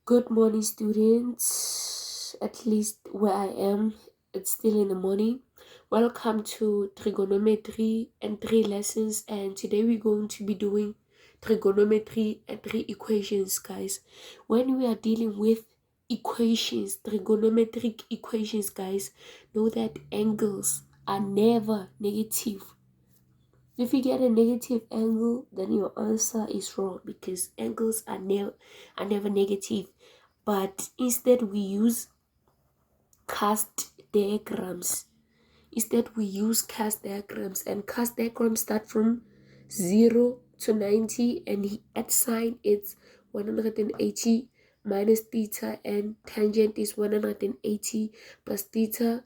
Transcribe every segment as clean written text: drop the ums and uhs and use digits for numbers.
Good morning, students. At least where I am, it's still in the morning. Welcome to trigonometry and three lessons. And today we're going to be doing trigonometry and three equations, guys. When we are dealing with equations, trigonometric equations, guys, know that angles are never negative. If you get a negative angle, then your answer is wrong because angles are never negative. But instead we use cast diagrams. Instead we use cast diagrams, and cast diagrams start from 0 to 90, and at sine it's 180 minus theta, and tangent is 180 plus theta.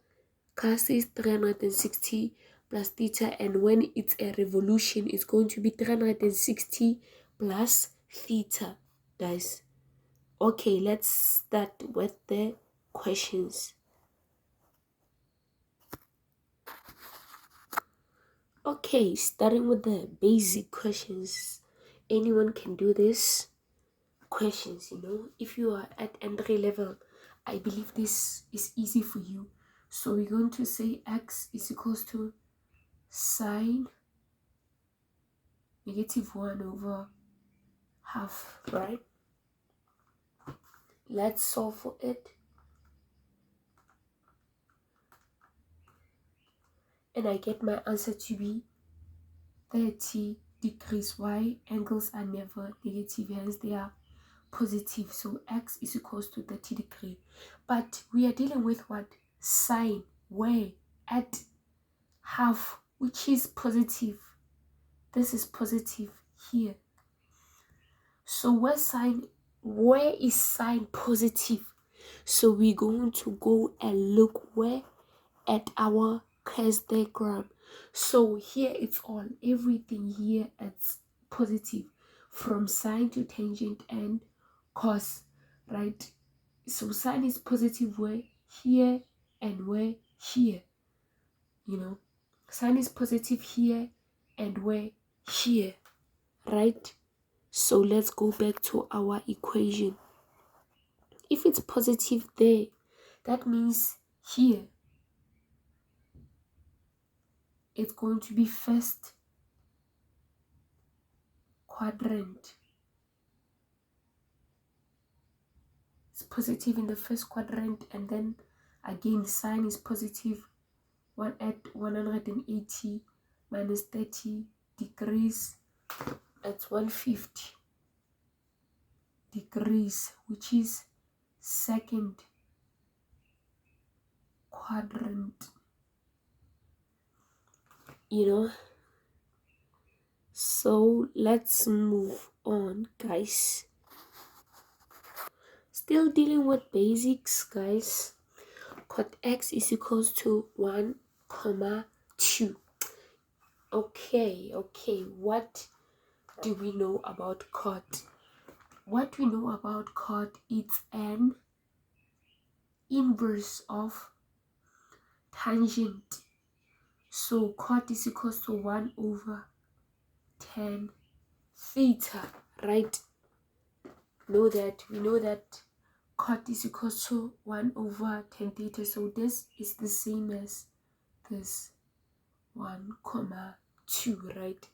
Cos is 360 plus theta, and when it's a revolution, it's going to be 360 plus theta, guys. Okay, let's start with the questions. Okay, starting with the basic questions. Anyone can do this questions, if you are at entry level. I believe this is easy for you. So we're going to say x is equals to sine -1 over half, right? Let's solve for it. And I get my answer to be 30 degrees. Why? Angles are never negative, hence they are positive. So x is equals to 30 degrees. But we are dealing with what? Sine, where? At half, which is positive. This is positive here. So where is sine positive? So we're going to go and look where at our cast diagram. So here it's on everything here it's positive, from sine to tangent and cos, right? So sine is positive where? Here, and where? Here. Sine is positive here and where? Here, right? So let's go back to our equation. If it's positive there, that means here it's going to be first quadrant. It's positive in the first quadrant, and then again sine is positive at 180 minus 30 degrees. That's 150 degrees, which is second quadrant. So let's move on, guys. Still dealing with basics, guys. Cot x is equals to 1 comma 2. Okay, what do we know about cot? What we know about cot, it's an inverse of tangent. So cot is equals to 1 over 10 theta, right? We know that cot is equals to 1 over 10 theta. So this is the same as this 1 comma 2, right?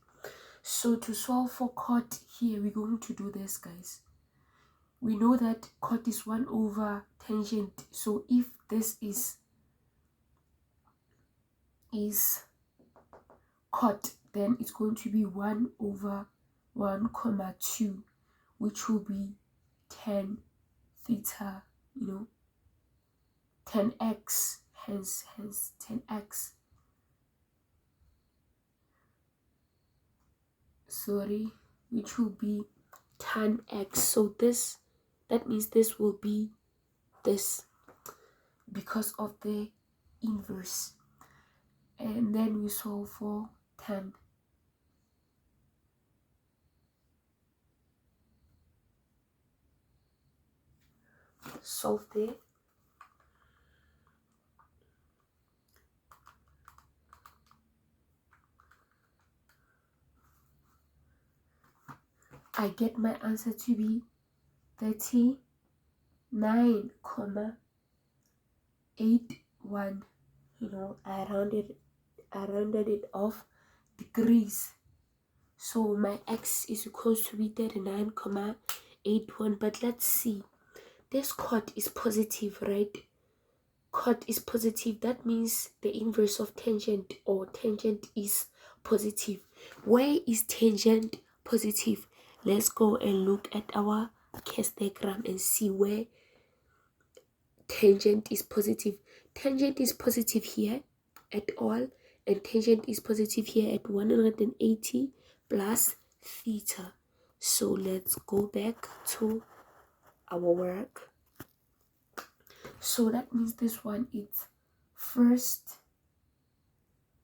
So to solve for cot here, we're going to do this, guys. We know that cot is 1 over tangent. So if this is cot, then it's going to be 1 over 1 comma 2, which will be 10 theta, 10x, hence 10x. Which will be tan x. So that means this will be this because of the inverse. And then we solve for tan. Solve there. I get my answer to be 30 9,81. I rounded it off degrees. So my x is equals to be 39,81. But let's see. This chord is positive, right? Chord is positive. That means the inverse of tangent, or tangent, is positive. Where is tangent positive? Let's go and look at our case diagram and see where tangent is positive. Tangent is positive here at all, and tangent is positive here at 180 plus theta. So let's go back to our work. So that means this one is first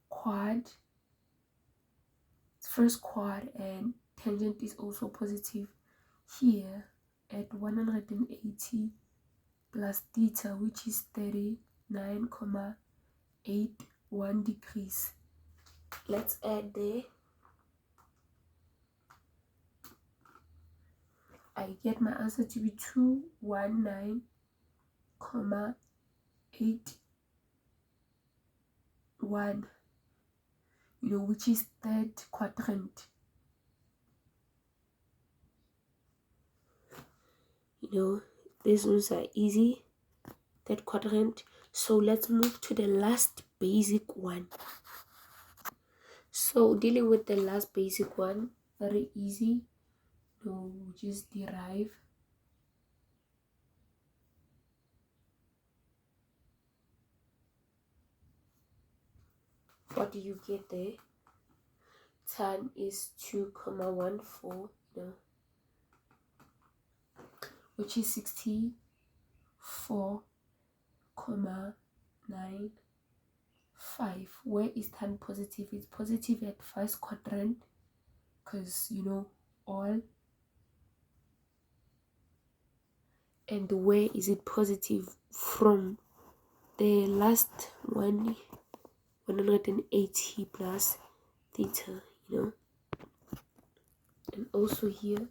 quad, and tangent is also positive here at 180 plus theta, which is 39,81 degrees. Let's add there. I get my answer to be 219,81, which is third quadrant. These ones are easy, third quadrant. So let's move to the last basic one. So dealing with the last basic one, very easy. Just derive. What do you get there? Tan is 2,14, which is 64,95. Where is tan positive? It's positive at first quadrant, because all. And where is it positive? From the last one, 180 plus theta, and also here.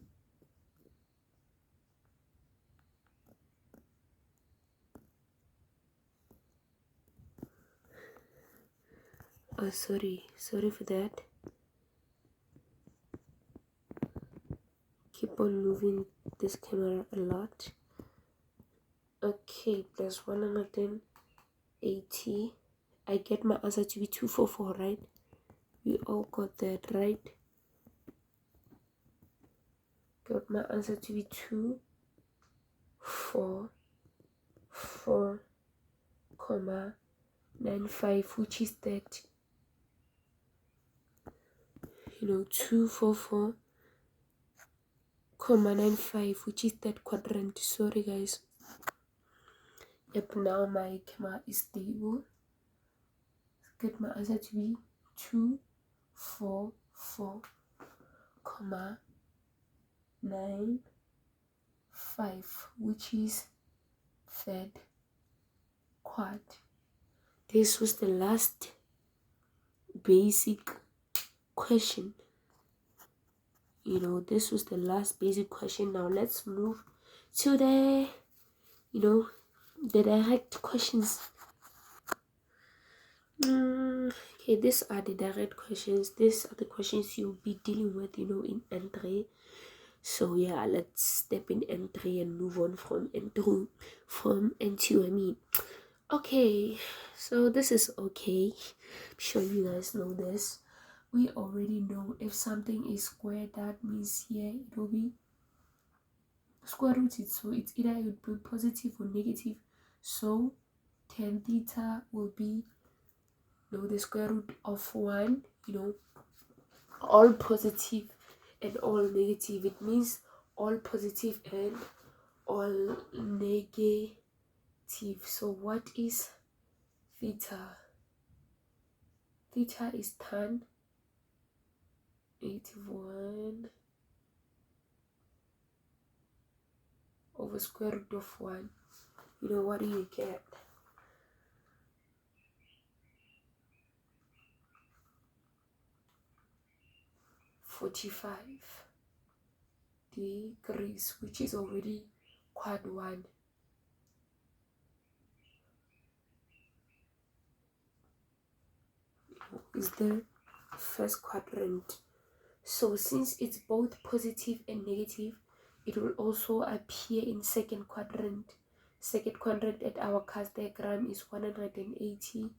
Oh, sorry for that. Keep on moving this camera a lot. Okay, plus 180. I get my answer to be 244, right? We all got that, right? Got my answer to be 244,95, which is that, 244,95, which is that quadrant. Sorry guys. Yep, now my camera is stable. Get my answer to be 244,95, which is third quad. This was the last basic question. This was the last basic question. Now let's move to the direct questions. Okay, these are the direct questions. These are the questions you'll be dealing with in N3. So yeah, let's step in N3 and move on from N2. Okay, so this is okay. I'm sure you guys know this. We already know if something is squared, that means here it will be square rooted. So it's either it would be positive or negative. So tan theta will be the square root of 1, all positive and all negative. It means all positive and all negative. So what is theta? Theta is tan 81 over square root of 1. What do you get? (45 degrees), which is already quad 1. is the first quadrant. So since it's both positive and negative, it will also appear in second quadrant. Second quadrant at our cast diagram is 180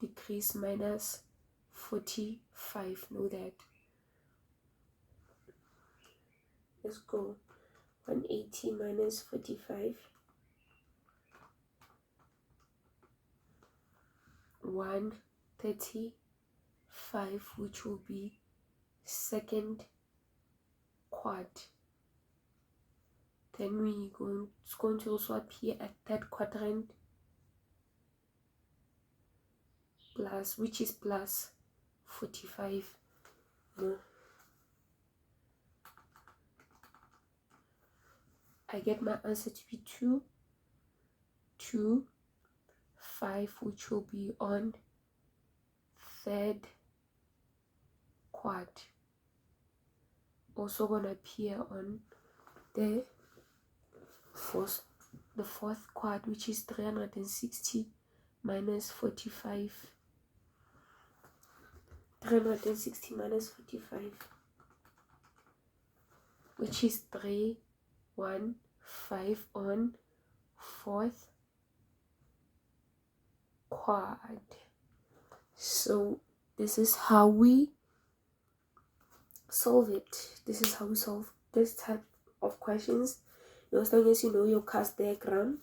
degrees minus 45. Know that. Let's go. 180 minus 45. 135, which will be second quad. Then it's going to also appear at third quadrant, plus, which is plus 45. No. I get my answer to be 2, 2, 5, which will be on third quad. Also gonna appear on the fourth quad, which is 360 minus 45. 360 minus 45, which is 315 on fourth quad. So this is how we solve it. This is how we solve this type of questions. As long as you know your cast diagram,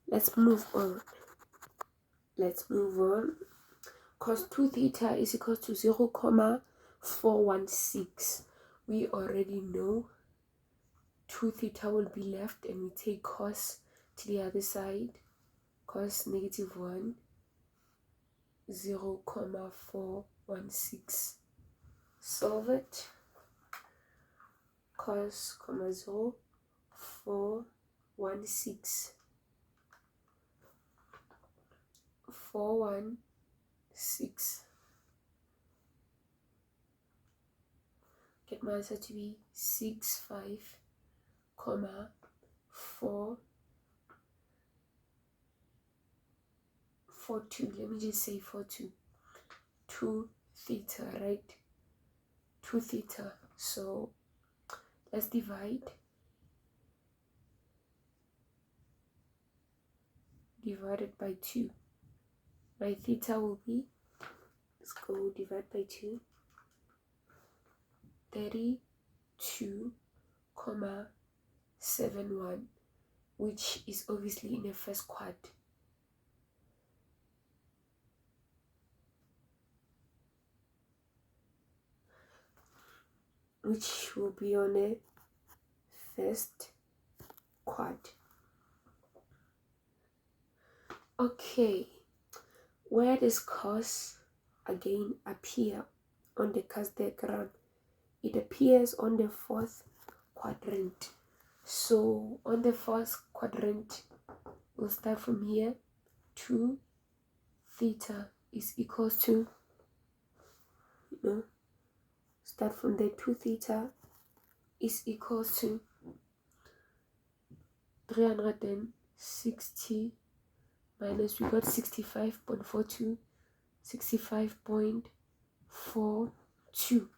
let's move on. Cos 2 theta is equal to 0,416. We already know 2 theta will be left, and we take cos to the other side. Cos negative 1, 0,416. Solve it. Cos, 0,416. 416. Get my answer to be 65, 4, 42. Let me just say 42. 2 theta, right? 2 theta. So let's divide. Divided by 2. My theta will be, let's go divide by 2. 32,71, which is obviously in the first quad. Which will be on the first quad. Okay, where does cos again appear on the cast diagram? It appears on the fourth quadrant. So on the fourth quadrant, we'll start from here. 2 theta is equals to, start from the 2 theta is equals to 360 minus, we got 65.42, 65.42.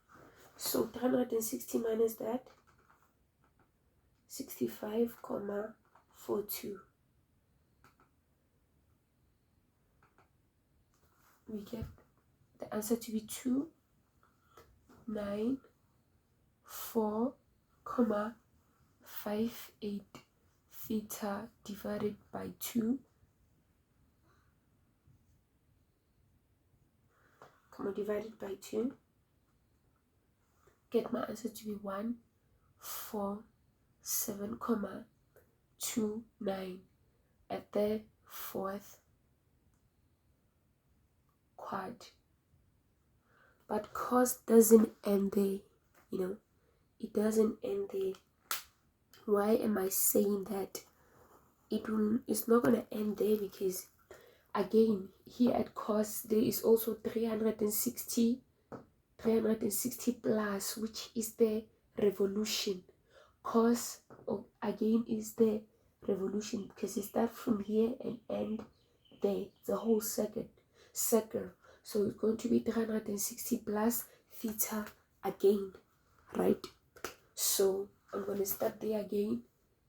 So 360 minus that, 65,42. We get the answer to be 294,58 theta divided by 2. Divided by 2. Get my answer to be 147,29 at the fourth quad. But cos doesn't end there, it doesn't end there. Why am I saying that? It's not gonna end there, because again, here at cos there is also 360 plus, which is the revolution. Cos again is the revolution, because it starts from here and end there, the whole circle. So it's going to be 360 plus theta again, right? So I'm going to start there again,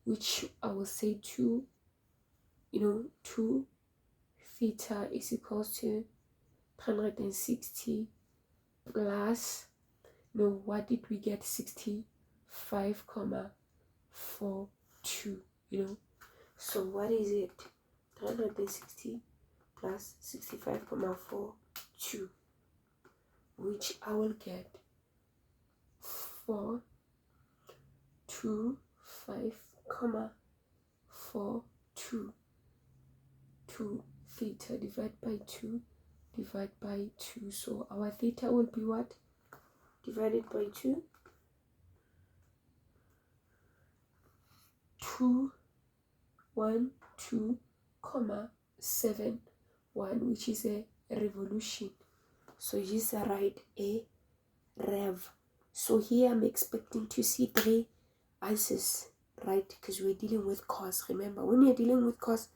which I will say 2 theta is equals to 360 plus, what did we get? 65,42, so what is it? 360 plus 65,42, which I will get 425,42 2 theta divided by 2 divided by 2. So our theta will be what? Divided by 2, 212,71, which is a revolution. So just write a rev. So here I'm expecting to see 3 answers, right? Because we're dealing with cos. Remember, when you're dealing with cos,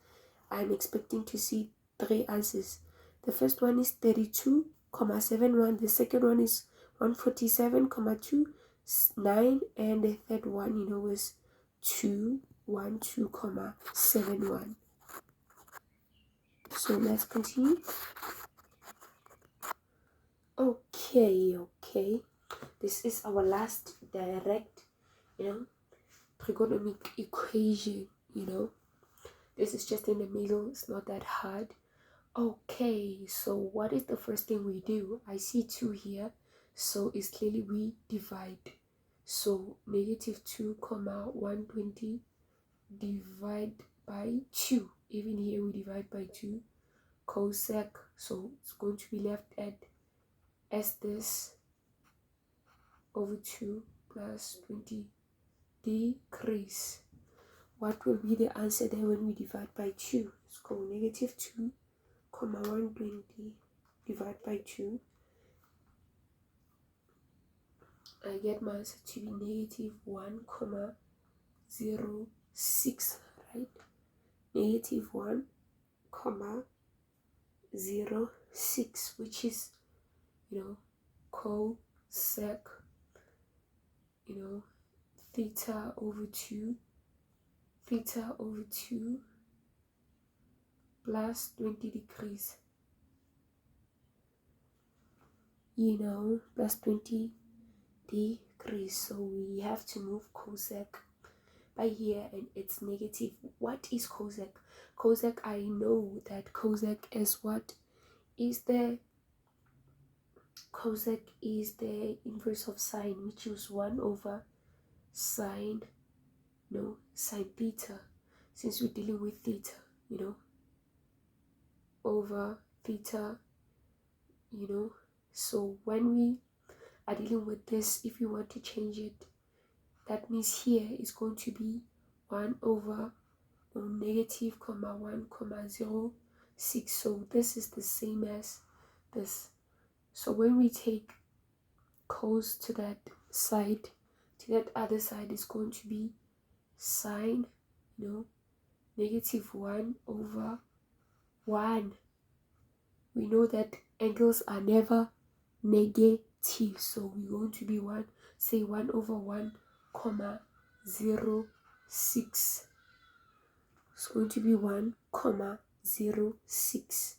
I'm expecting to see 3 answers. The first one is 32,71. The second one is 147,29, and the third one, is 212,71. So let's continue. Okay. This is our last direct, trigonometric equation. This is just in the middle. It's not that hard. Okay, so what is the first thing we do? I see 2 here, so it's clearly we divide. So negative 2,120 divide by 2. Even here we divide by 2. Cosec, so it's going to be left as this over 2 plus 20 decrease. What will be the answer then when we divide by 2? Let's go negative 2,120 divided by 2. I get my answer to be negative 1,06, right? Negative 1,06, which is, cosec, theta over 2 plus 20 degrees, plus 20 degrees. So we have to move cosec by here, and it's negative. What is cosec? Cosec, I know that cosec is what? Cosec is the inverse of sine, which is 1 over sine theta, since we're dealing with theta, over theta, so when we are dealing with this, if you want to change it, that means here is going to be 1 over negative 1,06. So this is the same as this. So when we take cos to that side, to that other side is going to be sine, negative 1 over 1. We know that angles are never negative, so we're going to be 1 over 1,06. It's going to be 1,06.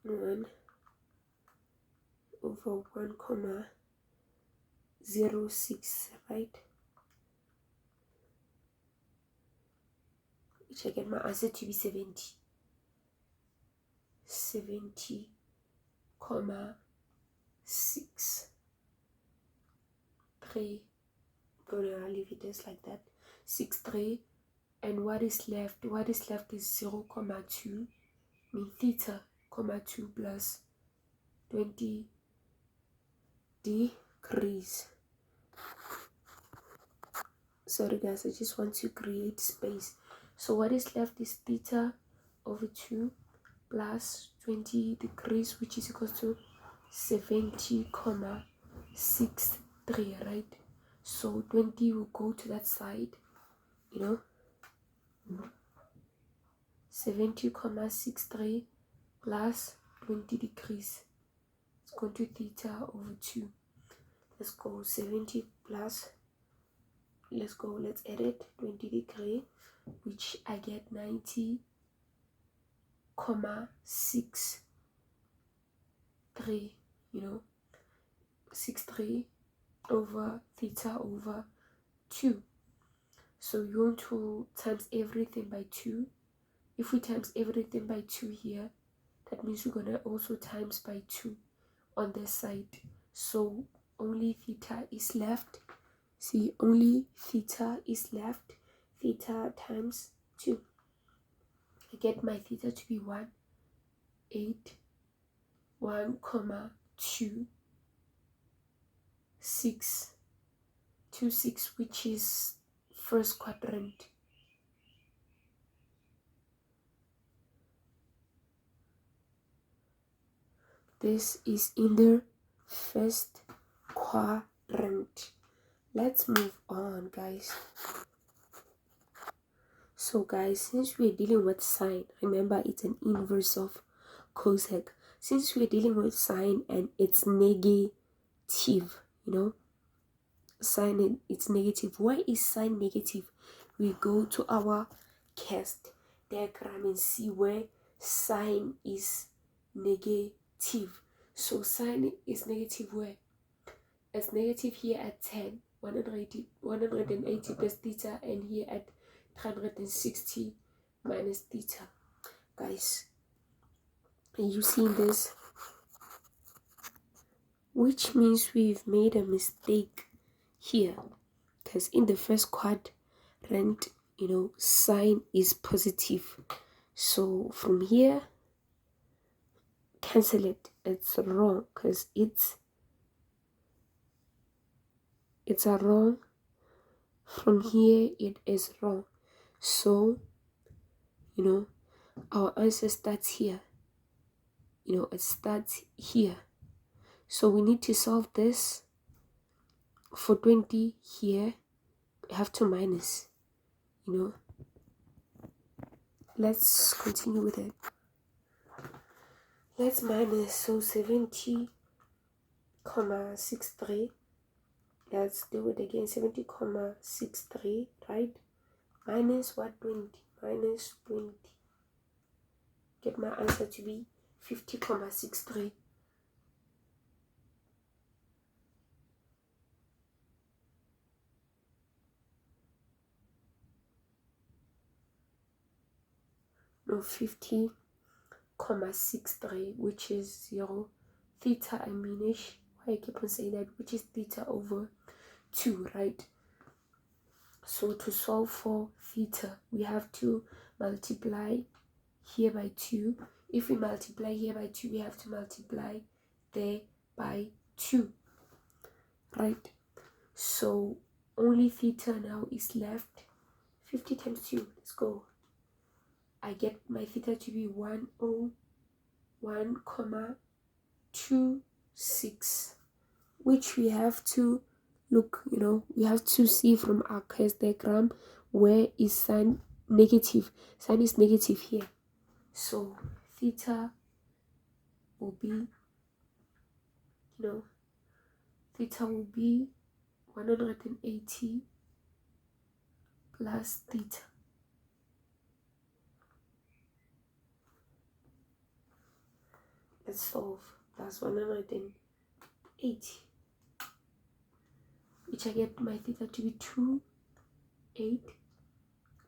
1 over 1,06, right? Which I get my answer to be 70, 6. 3. Gonna leave it just like that. 6, 3. And what is left? What is left is 0,2. Theta, 2 plus 20 degrees. Sorry guys, I just want to create space. So what is left is theta over 2 plus 20 degrees, which is equal to 70,63, right? So 20 will go to that side, 70,63 plus 20 degrees. Let's go to theta over 2. Let's go 70 plus, let's add it, 20 degree, which I get 90,63, 63 over theta over 2. So you want to times everything by 2. If we times everything by 2 here, that means we're gonna also times by 2 on this side. So only theta is left. See, only theta is left. Theta times 2. I get my theta to be 181,2,6, which is first quadrant. This is in the first quadrant. Let's move on, guys. So guys, since we're dealing with sine, remember it's an inverse of cosec. Since we're dealing with sine and it's negative, sine, it's negative. Why is sine negative? We go to our cast diagram and see where sine is negative. So sine is negative where? It's negative here at 10, 180 plus theta, and here at 360 minus theta. Guys, are you seeing this? Which means we've made a mistake here, because in the first quadrant, sine is positive. So from here, cancel it. It's wrong, because it's a wrong. From here, it is wrong. So, our answer starts here. It starts here. So we need to solve this. For 20 here, we have to minus, Let's continue with it. Let's minus, so 70,63. Let's do it again, 70,63, right? Minus what? 20. Minus 20. Get my answer to be 50,63. No, 50,63, which is 0. Theta, why I keep on saying that, which is theta over 2, right? So to solve for theta, we have to multiply here by 2. If we multiply here by 2, we have to multiply there by 2, right? So only theta now is left. 50 times 2, let's go. I get my theta to be 101,26, which we have to look, we have to see from our case diagram where is sine negative. Sine is negative here. So theta will be, theta will be 180 plus theta. Let's solve. Plus 180, which I get my theta to be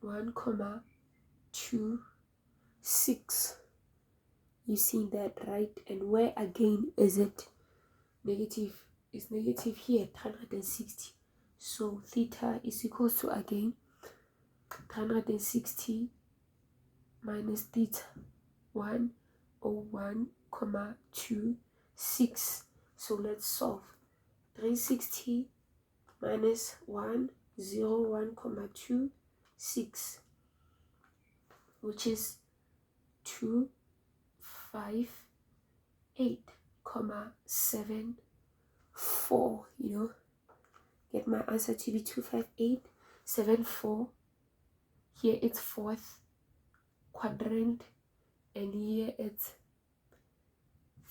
281,26. You see that, right? And where again is it negative? It's negative here, 360. So theta is equal to, again, 360 minus theta, 101,26. So let's solve. 360 minus 101,26, which is 258,74. Get my answer to be 258,74. Here it's fourth quadrant, and here it's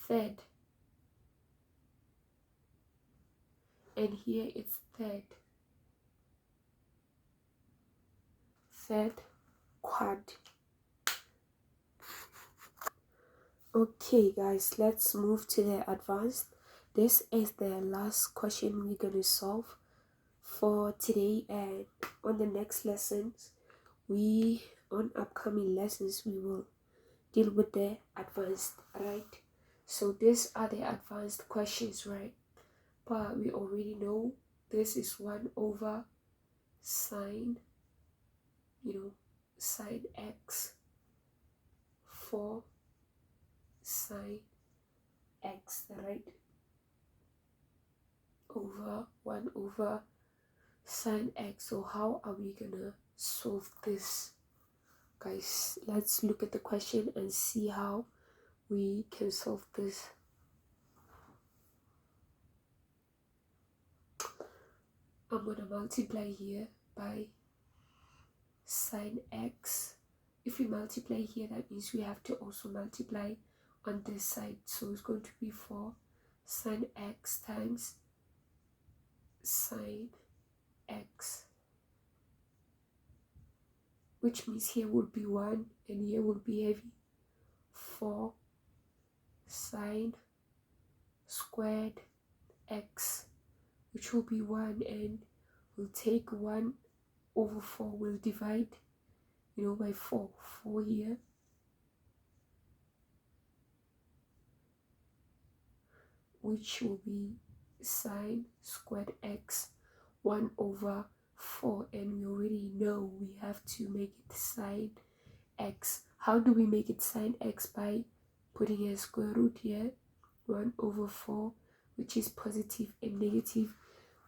third, and here it's third quad. Okay guys, let's move to the advanced. This is the last question we're gonna solve for today, and on the next lessons, on upcoming lessons, we will deal with the advanced, right? So these are the advanced questions, right? But we already know this is 1 over sine, sine x, 4 sine x, right? Over 1 over sine x. So how are we gonna solve this, guys? Let's look at the question and see how we can solve this. I'm gonna multiply here by sine x. If we multiply here, that means we have to also multiply on this side. So it's going to be 4 sine x times sine x, which means here will be 1 and here will be heavy. 4 sine squared x, which will be 1, and we'll take 1 over 4, we'll divide by 4 here, which will be sine squared x 1 over 4, and we already know we have to make it sine x. How do we make it sine x? By putting a square root here, 1 over 4, which is positive and negative.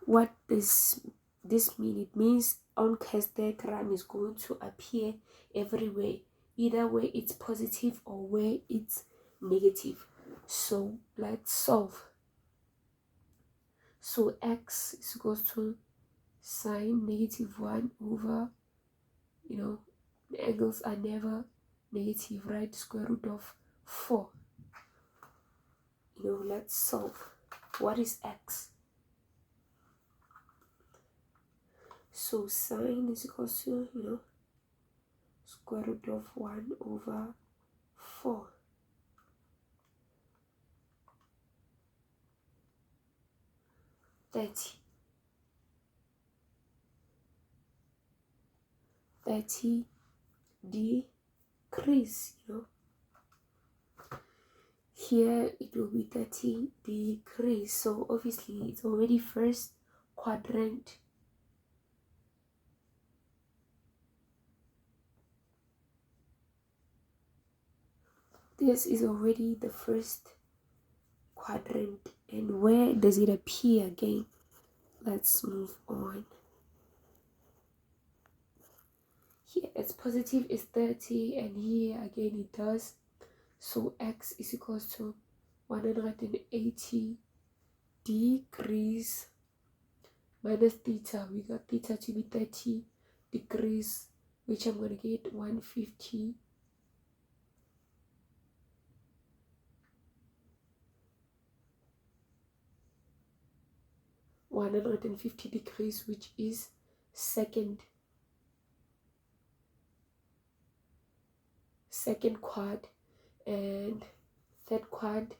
What does this mean? It means Onke's diagram is going to appear everywhere, either where it's positive or where it's negative. So let's solve. So x is equals to sine -1 over, the angles are never negative, right? Square root of 4. Let's solve. What is x? So sine is equals to, square root of 1 over 4. Thirty decrease, here it will be 30 degrees. So obviously it's already first quadrant. This is already the first quadrant. And where does it appear again? Let's move on. Here it's positive is 30, and here again it does. So x is equals to 180 degrees minus theta. We got theta to be 30 degrees, which I'm going to get 150 degrees, which is second quad, and third quad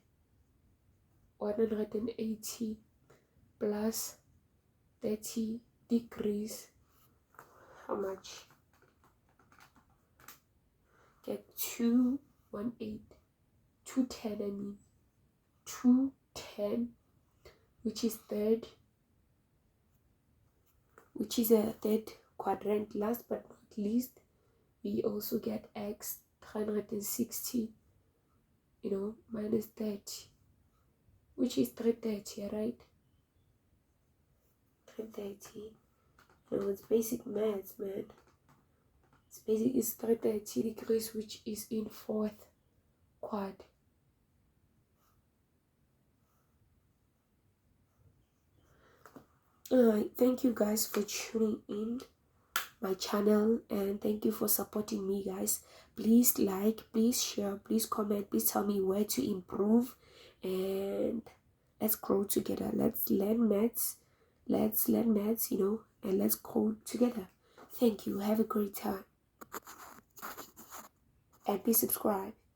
180 plus 30 degrees. How much? Get 210, 210, which is a third quadrant. Last but not least, we also get x 360, minus 30, which is 330, right? 330. It's basic maths, man. It's 330 degrees, which is in fourth quad. Alright, thank you guys for tuning in my channel, and thank you for supporting me, guys. Please like, please share, please comment, please tell me where to improve, and let's grow together. Let's learn maths. Let's learn maths, and let's grow together. Thank you. Have a great time. And please subscribe.